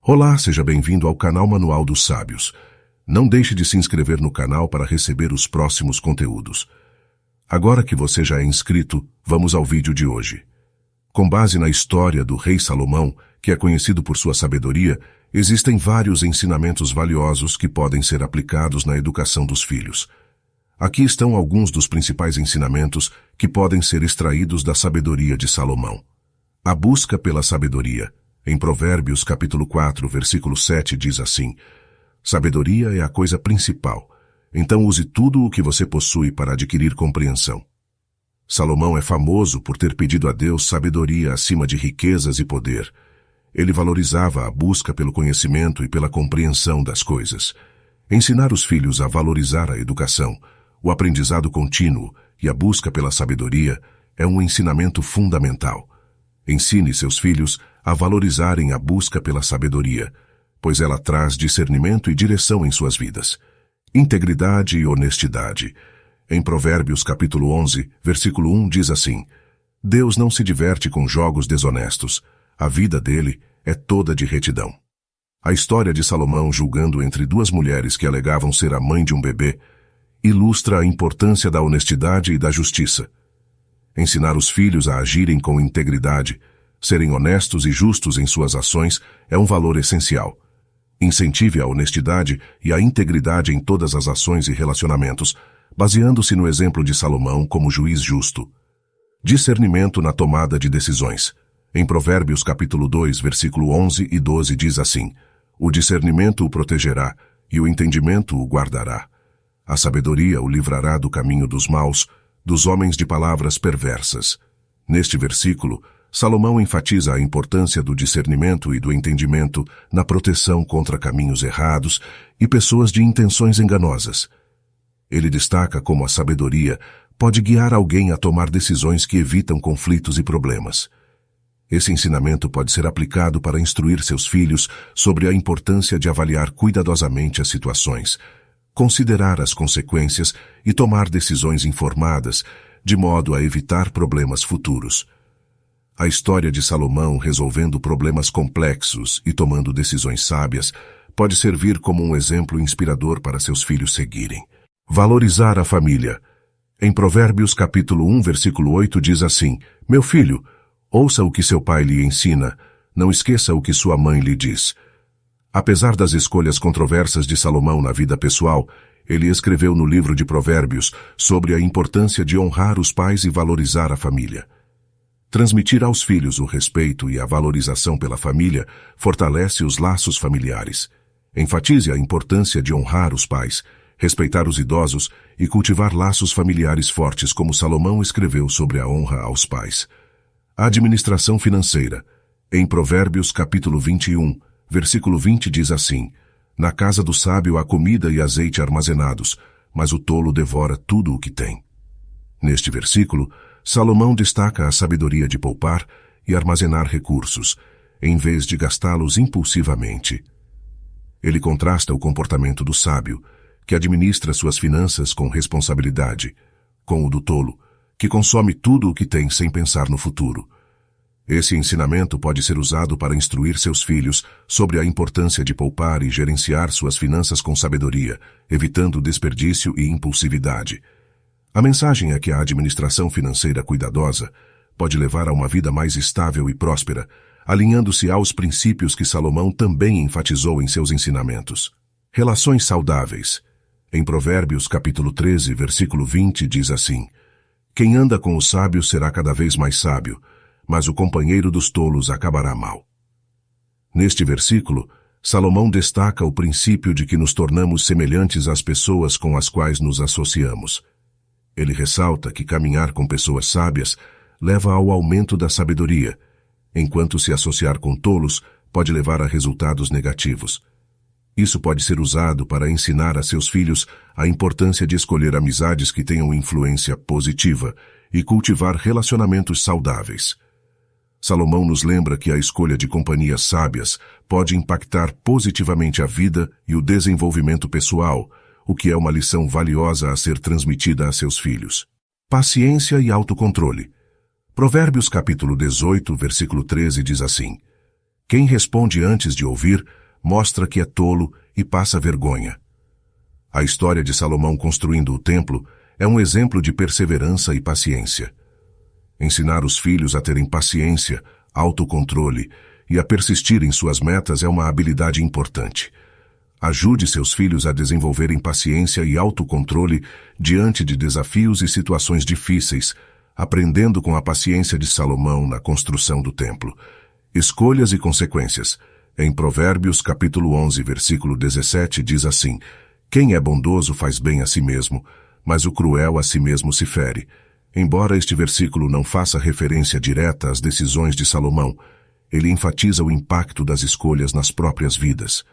Olá, seja bem-vindo ao canal Manual dos Sábios. Não deixe de se inscrever no canal para receber os próximos conteúdos. Agora que você já é inscrito, vamos ao vídeo de hoje. Com base na história do rei Salomão, que é conhecido por sua sabedoria, existem vários ensinamentos valiosos que podem ser aplicados na educação dos filhos. Aqui estão alguns dos principais ensinamentos que podem ser extraídos da sabedoria de Salomão. A busca pela sabedoria. Em Provérbios capítulo 4, versículo 7 diz assim: sabedoria é a coisa principal, então use tudo o que você possui para adquirir compreensão. Salomão é famoso por ter pedido a Deus sabedoria acima de riquezas e poder. Ele valorizava a busca pelo conhecimento e pela compreensão das coisas. Ensinar os filhos a valorizar a educação, o aprendizado contínuo e a busca pela sabedoria é um ensinamento fundamental. Ensine seus filhos a valorizarem a busca pela sabedoria, pois ela traz discernimento e direção em suas vidas. Integridade e honestidade. Em Provérbios capítulo 11, versículo 1 diz assim: Deus não se diverte com jogos desonestos, a vida dele é toda de retidão. A história de Salomão julgando entre duas mulheres que alegavam ser a mãe de um bebê ilustra a importância da honestidade e da justiça. Ensinar os filhos a agirem com integridade, serem honestos e justos em suas ações é um valor essencial. Incentive a honestidade e a integridade em todas as ações e relacionamentos, baseando-se no exemplo de Salomão como juiz justo. Discernimento na tomada de decisões. Em Provérbios capítulo 2, versículo 11 e 12 diz assim: o discernimento o protegerá e o entendimento o guardará. A sabedoria o livrará do caminho dos maus, dos homens de palavras perversas. Neste versículo, Salomão enfatiza a importância do discernimento e do entendimento na proteção contra caminhos errados e pessoas de intenções enganosas. Ele destaca como a sabedoria pode guiar alguém a tomar decisões que evitam conflitos e problemas. Esse ensinamento pode ser aplicado para instruir seus filhos sobre a importância de avaliar cuidadosamente as situações, considerar as consequências e tomar decisões informadas, de modo a evitar problemas futuros. A história de Salomão resolvendo problemas complexos e tomando decisões sábias pode servir como um exemplo inspirador para seus filhos seguirem. Valorizar a família. Em Provérbios capítulo 1, versículo 8 diz assim: meu filho, ouça o que seu pai lhe ensina, não esqueça o que sua mãe lhe diz. Apesar das escolhas controversas de Salomão na vida pessoal, ele escreveu no livro de Provérbios sobre a importância de honrar os pais e valorizar a família. Transmitir aos filhos o respeito e a valorização pela família fortalece os laços familiares. Enfatize a importância de honrar os pais, respeitar os idosos e cultivar laços familiares fortes, como Salomão escreveu sobre a honra aos pais. A administração financeira. Em Provérbios capítulo 21, versículo 20 diz assim: na casa do sábio há comida e azeite armazenados, mas o tolo devora tudo o que tem. Neste versículo, Salomão destaca a sabedoria de poupar e armazenar recursos, em vez de gastá-los impulsivamente. Ele contrasta o comportamento do sábio, que administra suas finanças com responsabilidade, com o do tolo, que consome tudo o que tem sem pensar no futuro. Esse ensinamento pode ser usado para instruir seus filhos sobre a importância de poupar e gerenciar suas finanças com sabedoria, evitando desperdício e impulsividade. A mensagem é que a administração financeira cuidadosa pode levar a uma vida mais estável e próspera, alinhando-se aos princípios que Salomão também enfatizou em seus ensinamentos. Relações saudáveis. Em Provérbios capítulo 13, versículo 20 diz assim: quem anda com os sábios será cada vez mais sábio, mas o companheiro dos tolos acabará mal. Neste versículo, Salomão destaca o princípio de que nos tornamos semelhantes às pessoas com as quais nos associamos. Ele ressalta que caminhar com pessoas sábias leva ao aumento da sabedoria, enquanto se associar com tolos pode levar a resultados negativos. Isso pode ser usado para ensinar a seus filhos a importância de escolher amizades que tenham influência positiva e cultivar relacionamentos saudáveis. Salomão nos lembra que a escolha de companhias sábias pode impactar positivamente a vida e o desenvolvimento pessoal, o que é uma lição valiosa a ser transmitida a seus filhos. Paciência e autocontrole. Provérbios capítulo 18, versículo 13 diz assim: Quem responde antes de ouvir, mostra que é tolo e passa vergonha. A história de Salomão construindo o templo é um exemplo de perseverança e paciência. Ensinar os filhos a terem paciência, autocontrole e a persistir em suas metas é uma habilidade importante. Ajude seus filhos a desenvolverem paciência e autocontrole diante de desafios e situações difíceis, aprendendo com a paciência de Salomão na construção do templo. Escolhas e consequências. Em Provérbios, capítulo 11, versículo 17, diz assim: quem é bondoso faz bem a si mesmo, mas o cruel a si mesmo se fere. Embora este versículo não faça referência direta às decisões de Salomão, ele enfatiza o impacto das escolhas nas próprias vidas.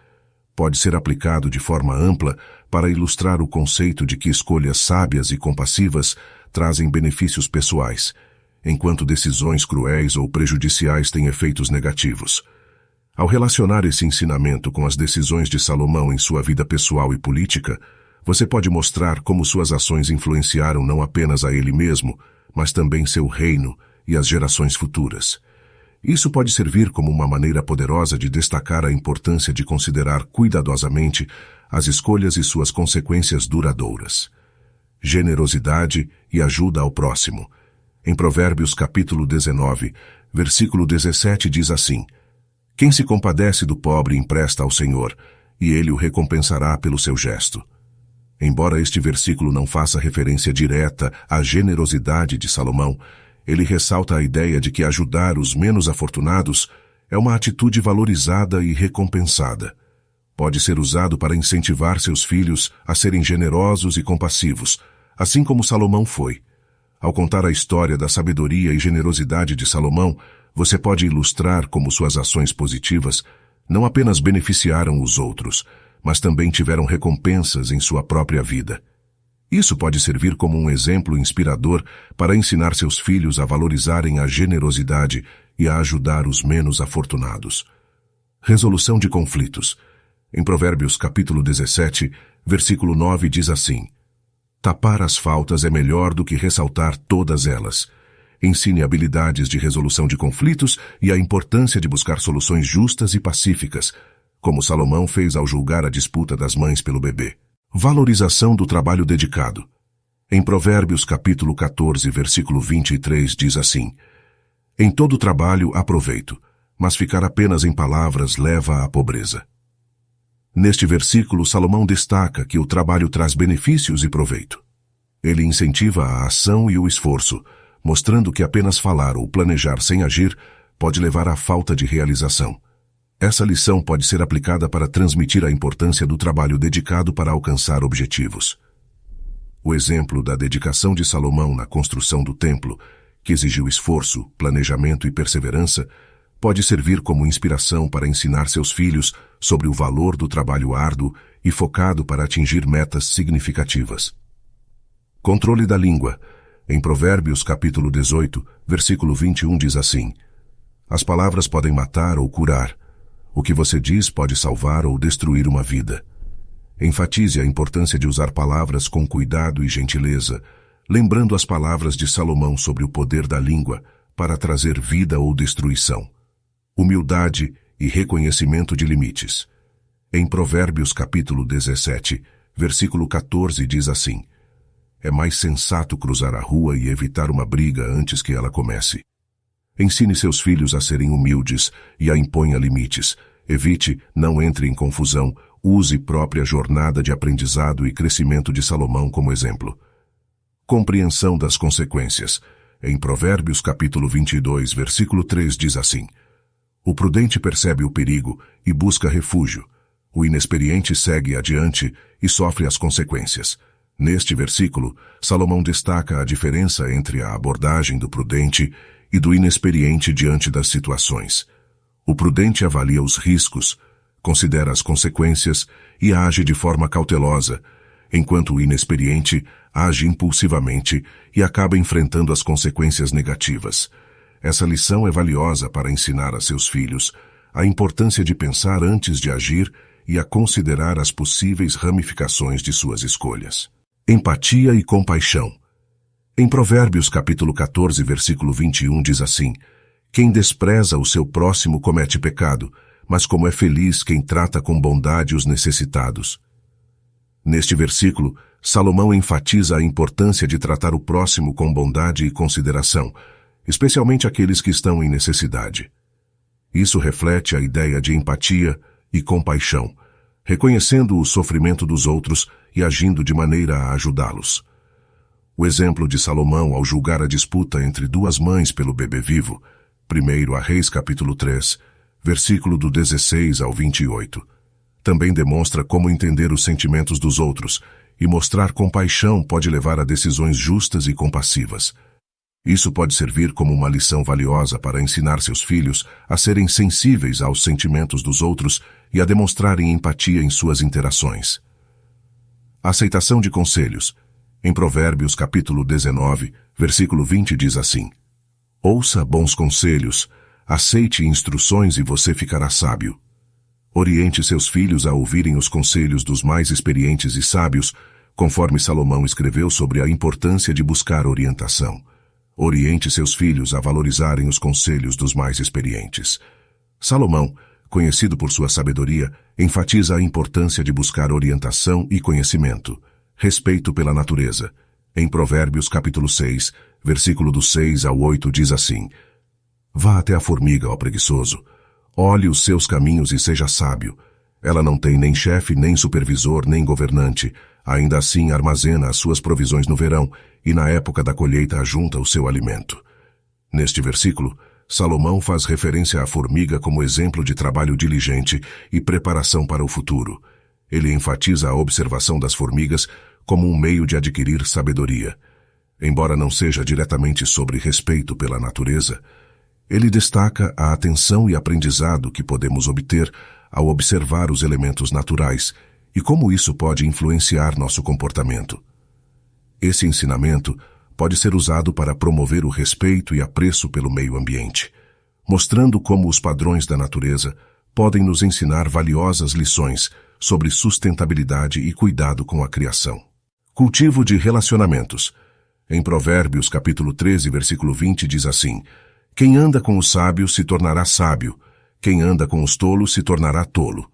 Pode ser aplicado de forma ampla para ilustrar o conceito de que escolhas sábias e compassivas trazem benefícios pessoais, enquanto decisões cruéis ou prejudiciais têm efeitos negativos. Ao relacionar esse ensinamento com as decisões de Salomão em sua vida pessoal e política, você pode mostrar como suas ações influenciaram não apenas a ele mesmo, mas também seu reino e as gerações futuras. Isso pode servir como uma maneira poderosa de destacar a importância de considerar cuidadosamente as escolhas e suas consequências duradouras. Generosidade e ajuda ao próximo. Em Provérbios capítulo 19, versículo 17 diz assim: quem se compadece do pobre empresta ao Senhor, e ele o recompensará pelo seu gesto. Embora este versículo não faça referência direta à generosidade de Salomão, ele ressalta a ideia de que ajudar os menos afortunados é uma atitude valorizada e recompensada. Pode ser usado para incentivar seus filhos a serem generosos e compassivos, assim como Salomão foi. Ao contar a história da sabedoria e generosidade de Salomão, você pode ilustrar como suas ações positivas não apenas beneficiaram os outros, mas também tiveram recompensas em sua própria vida. Isso pode servir como um exemplo inspirador para ensinar seus filhos a valorizarem a generosidade e a ajudar os menos afortunados. Resolução de conflitos. Em Provérbios capítulo 17, versículo 9 diz assim: tapar as faltas é melhor do que ressaltar todas elas. Ensine habilidades de resolução de conflitos e a importância de buscar soluções justas e pacíficas, como Salomão fez ao julgar a disputa das mães pelo bebê. Valorização do trabalho dedicado. Em Provérbios capítulo 14, versículo 23 diz assim: em todo trabalho há proveito, mas ficar apenas em palavras leva à pobreza. Neste versículo, Salomão destaca que o trabalho traz benefícios e proveito. Ele incentiva a ação e o esforço, mostrando que apenas falar ou planejar sem agir pode levar à falta de realização. Essa lição pode ser aplicada para transmitir a importância do trabalho dedicado para alcançar objetivos. O exemplo da dedicação de Salomão na construção do templo, que exigiu esforço, planejamento e perseverança, pode servir como inspiração para ensinar seus filhos sobre o valor do trabalho árduo e focado para atingir metas significativas. Controle da língua. Em Provérbios capítulo 18, versículo 21 diz assim: as palavras podem matar ou curar. O que você diz pode salvar ou destruir uma vida. Enfatize a importância de usar palavras com cuidado e gentileza, lembrando as palavras de Salomão sobre o poder da língua para trazer vida ou destruição. Humildade e reconhecimento de limites. Em Provérbios capítulo 17, versículo 14 diz assim: é mais sensato cruzar a rua e evitar uma briga antes que ela comece. Ensine seus filhos a serem humildes e a imponha limites. Evite, não entre em confusão, use própria jornada de aprendizado e crescimento de Salomão como exemplo. Compreensão das consequências. Em Provérbios capítulo 22, versículo 3 diz assim: o prudente percebe o perigo e busca refúgio. O inexperiente segue adiante e sofre as consequências. Neste versículo, Salomão destaca a diferença entre a abordagem do prudente e do inexperiente diante das situações. O prudente avalia os riscos, considera as consequências e age de forma cautelosa, enquanto o inexperiente age impulsivamente e acaba enfrentando as consequências negativas. Essa lição é valiosa para ensinar a seus filhos a importância de pensar antes de agir e a considerar as possíveis ramificações de suas escolhas. Empatia e compaixão. Em Provérbios capítulo 14, versículo 21 diz assim: Quem despreza o seu próximo comete pecado, mas como é feliz quem trata com bondade os necessitados. Neste versículo, Salomão enfatiza a importância de tratar o próximo com bondade e consideração, especialmente aqueles que estão em necessidade. Isso reflete a ideia de empatia e compaixão, reconhecendo o sofrimento dos outros e agindo de maneira a ajudá-los. O exemplo de Salomão ao julgar a disputa entre duas mães pelo bebê vivo, 1 Reis capítulo 3, versículo do 16 ao 28, também demonstra como entender os sentimentos dos outros e mostrar compaixão pode levar a decisões justas e compassivas. Isso pode servir como uma lição valiosa para ensinar seus filhos a serem sensíveis aos sentimentos dos outros e a demonstrarem empatia em suas interações. Aceitação de conselhos. Em Provérbios capítulo 19, versículo 20 diz assim: Ouça bons conselhos, aceite instruções e você ficará sábio. Oriente seus filhos a ouvirem os conselhos dos mais experientes e sábios, conforme Salomão escreveu sobre a importância de buscar orientação. Oriente seus filhos a valorizarem os conselhos dos mais experientes. Salomão, conhecido por sua sabedoria, enfatiza a importância de buscar orientação e conhecimento, respeito pela natureza. Em Provérbios capítulo 6, versículo do 6 ao 8 diz assim: Vá até a formiga, ó preguiçoso. Olhe os seus caminhos e seja sábio. Ela não tem nem chefe, nem supervisor, nem governante. Ainda assim armazena as suas provisões no verão e na época da colheita ajunta o seu alimento. Neste versículo, Salomão faz referência à formiga como exemplo de trabalho diligente e preparação para o futuro. Ele enfatiza a observação das formigas como um meio de adquirir sabedoria. Embora não seja diretamente sobre respeito pela natureza, ele destaca a atenção e aprendizado que podemos obter ao observar os elementos naturais e como isso pode influenciar nosso comportamento. Esse ensinamento pode ser usado para promover o respeito e apreço pelo meio ambiente, mostrando como os padrões da natureza podem nos ensinar valiosas lições sobre sustentabilidade e cuidado com a criação. Cultivo de relacionamentos. Em Provérbios capítulo 13, versículo 20 diz assim: Quem anda com os sábios se tornará sábio, quem anda com os tolos se tornará tolo.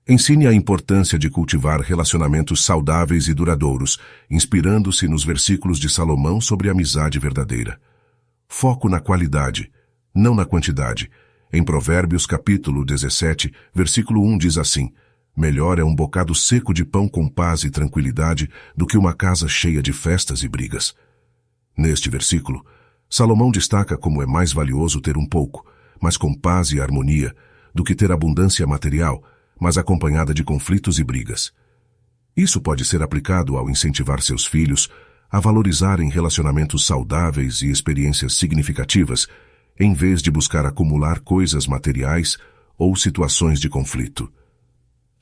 Ensine a importância de cultivar relacionamentos saudáveis e duradouros, inspirando-se nos versículos de Salomão sobre a amizade verdadeira. Foco na qualidade, não na quantidade. Em Provérbios capítulo 17, versículo 1 diz assim: Melhor é um bocado seco de pão com paz e tranquilidade do que uma casa cheia de festas e brigas. Neste versículo, Salomão destaca como é mais valioso ter um pouco, mas com paz e harmonia, do que ter abundância material, mas acompanhada de conflitos e brigas. Isso pode ser aplicado ao incentivar seus filhos a valorizarem relacionamentos saudáveis e experiências significativas, em vez de buscar acumular coisas materiais ou situações de conflito.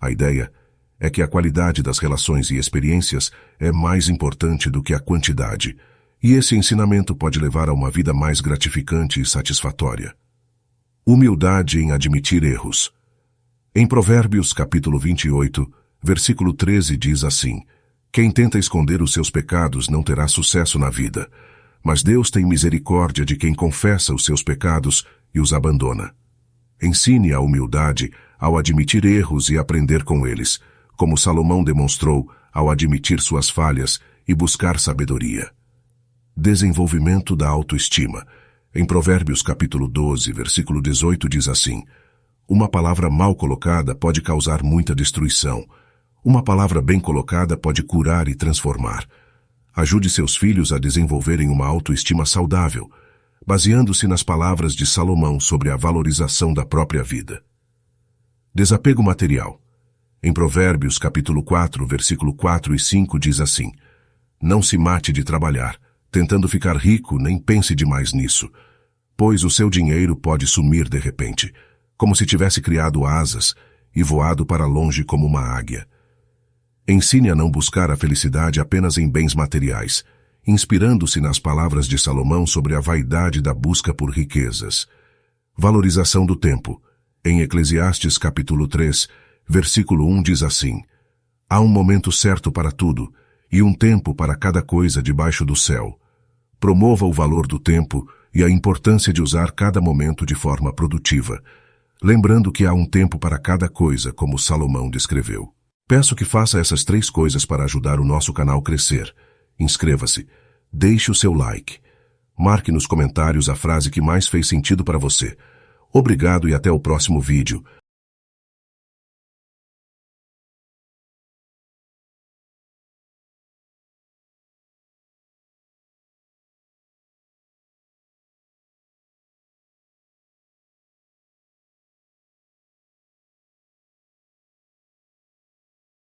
A ideia é que a qualidade das relações e experiências é mais importante do que a quantidade, e esse ensinamento pode levar a uma vida mais gratificante e satisfatória. Humildade em admitir erros. Em Provérbios capítulo 28, versículo 13 diz assim: Quem tenta esconder os seus pecados não terá sucesso na vida, mas Deus tem misericórdia de quem confessa os seus pecados e os abandona. Ensine a humildade ao admitir erros e aprender com eles, como Salomão demonstrou ao admitir suas falhas e buscar sabedoria. Desenvolvimento da autoestima. Em Provérbios capítulo 12, versículo 18 diz assim: Uma palavra mal colocada pode causar muita destruição. Uma palavra bem colocada pode curar e transformar. Ajude seus filhos a desenvolverem uma autoestima saudável, baseando-se nas palavras de Salomão sobre a valorização da própria vida. Desapego material. Em Provérbios capítulo 4, versículo 4 e 5 diz assim: Não se mate de trabalhar, tentando ficar rico, nem pense demais nisso, pois o seu dinheiro pode sumir de repente, como se tivesse criado asas e voado para longe como uma águia. Ensine a não buscar a felicidade apenas em bens materiais, inspirando-se nas palavras de Salomão sobre a vaidade da busca por riquezas. Valorização do tempo. Em Eclesiastes capítulo 3, versículo 1 diz assim: Há um momento certo para tudo, e um tempo para cada coisa debaixo do céu. Promova o valor do tempo e a importância de usar cada momento de forma produtiva, lembrando que há um tempo para cada coisa, como Salomão descreveu. Peço que faça essas 3 coisas para ajudar o nosso canal a crescer. Inscreva-se, deixe o seu like, marque nos comentários a frase que mais fez sentido para você. Obrigado e até o próximo vídeo.